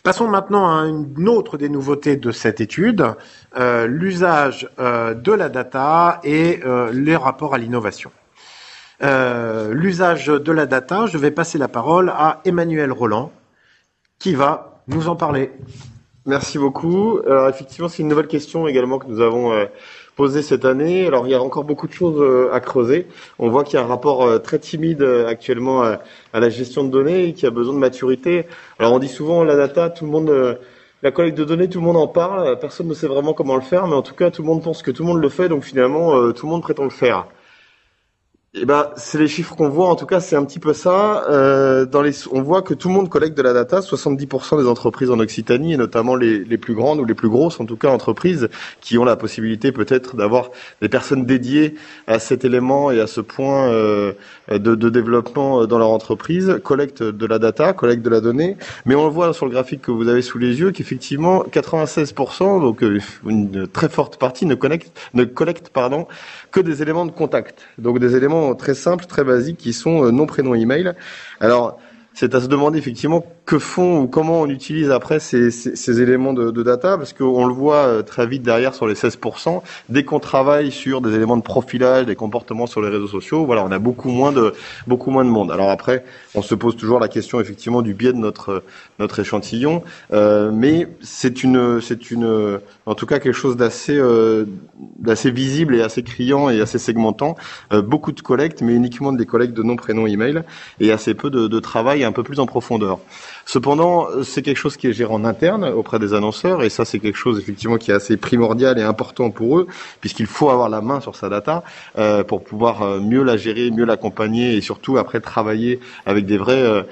Passons maintenant à une autre des nouveautés de cette étude, l'usage de la data et les rapports à l'innovation. L'usage de la data, je vais passer la parole à Emmanuel Roland, qui va nous en parler. Merci beaucoup. Alors effectivement, c'est une nouvelle question également que nous avons posée cette année. Alors il y a encore beaucoup de choses à creuser. On voit qu'il y a un rapport très timide actuellement à la gestion de données et qui a besoin de maturité. Alors on dit souvent la data, tout le monde, la collecte de données, tout le monde en parle. Personne ne sait vraiment comment le faire, mais en tout cas tout le monde pense que tout le monde le fait, donc finalement tout le monde prétend le faire. Eh ben, c'est les chiffres qu'on voit. En tout cas, c'est un petit peu ça. On voit que tout le monde collecte de la data. 70% des entreprises en Occitanie, et notamment les plus grandes ou les plus grosses, en tout cas, entreprises qui ont la possibilité peut-être d'avoir des personnes dédiées à cet élément et à ce point de développement dans leur entreprise, collectent de la data, collectent de la donnée. Mais on le voit sur le graphique que vous avez sous les yeux, qu'effectivement, 96%, donc une très forte partie, ne collecte que des éléments de contact. Donc des éléments très simples, très basiques, qui sont nom, prénom, email. Alors, c'est à se demander effectivement que font ou comment on utilise après ces éléments de data, parce qu'on le voit très vite derrière sur les 16%. Dès qu'on travaille sur des éléments de profilage, des comportements sur les réseaux sociaux, voilà, on a beaucoup moins de monde. Alors après, on se pose toujours la question effectivement du biais de notre échantillon, mais c'est en tout cas quelque chose d'assez visible et assez criant et assez segmentant. Beaucoup de collectes, mais uniquement des collectes de nom, prénom, email, et assez peu de travail un peu plus en profondeur. Cependant, c'est quelque chose qui est géré en interne auprès des annonceurs, et ça c'est quelque chose effectivement qui est assez primordial et important pour eux, puisqu'il faut avoir la main sur sa data pour pouvoir mieux la gérer, mieux l'accompagner, et surtout après travailler avec des vrais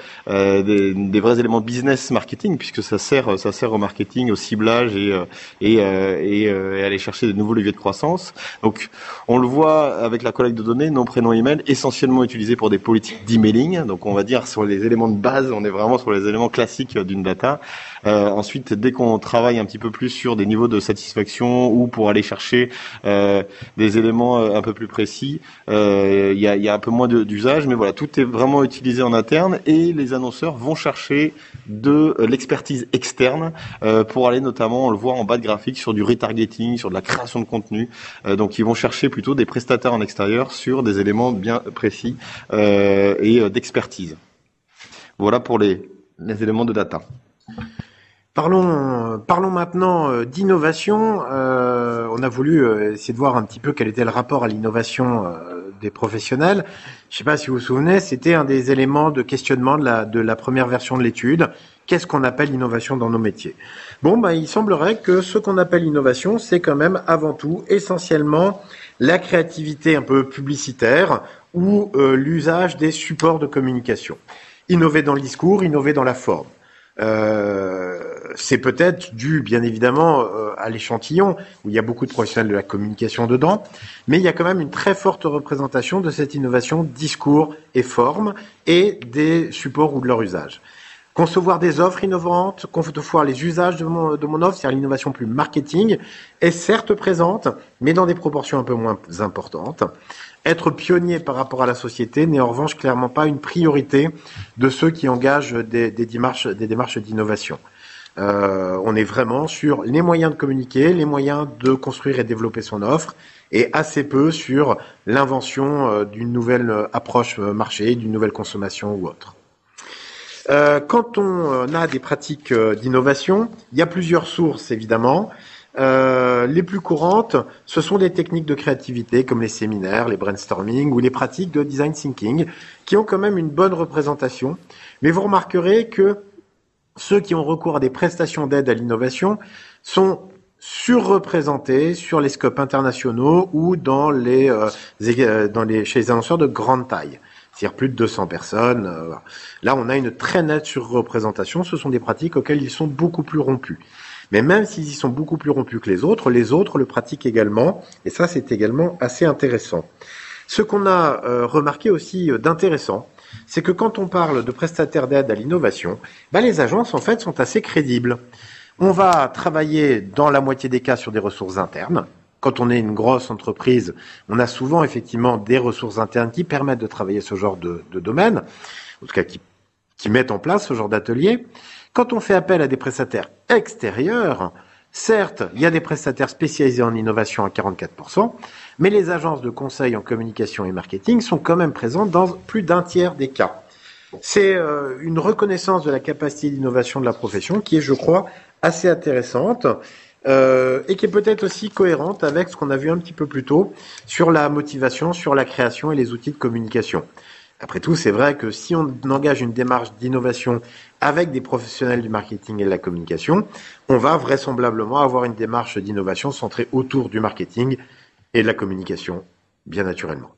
éléments business marketing, puisque ça sert au marketing, au ciblage et aller chercher de nouveaux leviers de croissance. Donc on le voit avec la collecte de données, nom, prénom, email, essentiellement utilisé pour des politiques d'emailing. Donc on va dire sur les éléments de base, on est vraiment sur les éléments classiques d'une data. Ensuite, dès qu'on travaille un petit peu plus sur des niveaux de satisfaction ou pour aller chercher des éléments un peu plus précis, il y a un peu moins d'usage, mais voilà, tout est vraiment utilisé en interne et les annonceurs vont chercher de l'expertise externe pour aller notamment, on le voit en bas de graphique, sur du retargeting, sur de la création de contenu. Donc ils vont chercher plutôt des prestataires en extérieur sur des éléments bien précis et d'expertise. Voilà pour les éléments de data. Parlons maintenant d'innovation. On a voulu essayer de voir un petit peu quel était le rapport à l'innovation des professionnels. Je ne sais pas si vous vous souvenez, c'était un des éléments de questionnement de la première version de l'étude. Qu'est-ce qu'on appelle l'innovation dans nos métiers? Il semblerait que ce qu'on appelle l'innovation, c'est quand même avant tout, essentiellement, la créativité un peu publicitaire ou l'usage des supports de communication. Innover dans le discours, innover dans la forme. C'est peut-être dû, bien évidemment, à l'échantillon, où il y a beaucoup de professionnels de la communication dedans, mais il y a quand même une très forte représentation de cette innovation discours et forme, et des supports ou de leur usage. Concevoir des offres innovantes, concevoir les usages de mon offre, c'est-à-dire l'innovation plus marketing, est certes présente, mais dans des proportions un peu moins importantes. Être pionnier par rapport à la société n'est en revanche clairement pas une priorité de ceux qui engagent des démarches d'innovation. On est vraiment sur les moyens de communiquer, les moyens de construire et développer son offre, et assez peu sur l'invention d'une nouvelle approche marché, d'une nouvelle consommation ou autre. Quand on a des pratiques d'innovation, il y a plusieurs sources évidemment. Les plus courantes, ce sont des techniques de créativité comme les séminaires, les brainstorming ou les pratiques de design thinking qui ont quand même une bonne représentation. Mais vous remarquerez que ceux qui ont recours à des prestations d'aide à l'innovation sont surreprésentés sur les scopes internationaux ou chez les annonceurs de grande taille. C'est-à-dire plus de 200 personnes. Là, on a une très nette surreprésentation. Ce sont des pratiques auxquelles ils sont beaucoup plus rompus. Mais même s'ils y sont beaucoup plus rompus que les autres le pratiquent également. Et ça, c'est également assez intéressant. Ce qu'on a remarqué aussi d'intéressant, c'est que quand on parle de prestataires d'aide à l'innovation, les agences, en fait, sont assez crédibles. On va travailler dans la moitié des cas sur des ressources internes. Quand on est une grosse entreprise, on a souvent effectivement des ressources internes qui permettent de travailler ce genre de domaine, en tout cas qui qui mettent en place ce genre d'atelier. Quand on fait appel à des prestataires extérieurs, certes, il y a des prestataires spécialisés en innovation à 44%, mais les agences de conseil en communication et marketing sont quand même présentes dans plus d'un tiers des cas. C'est une reconnaissance de la capacité d'innovation de la profession qui est, je crois, assez intéressante et qui est peut-être aussi cohérente avec ce qu'on a vu un petit peu plus tôt sur la motivation, sur la création et les outils de communication. Après tout, c'est vrai que si on engage une démarche d'innovation avec des professionnels du marketing et de la communication, on va vraisemblablement avoir une démarche d'innovation centrée autour du marketing et de la communication, bien naturellement.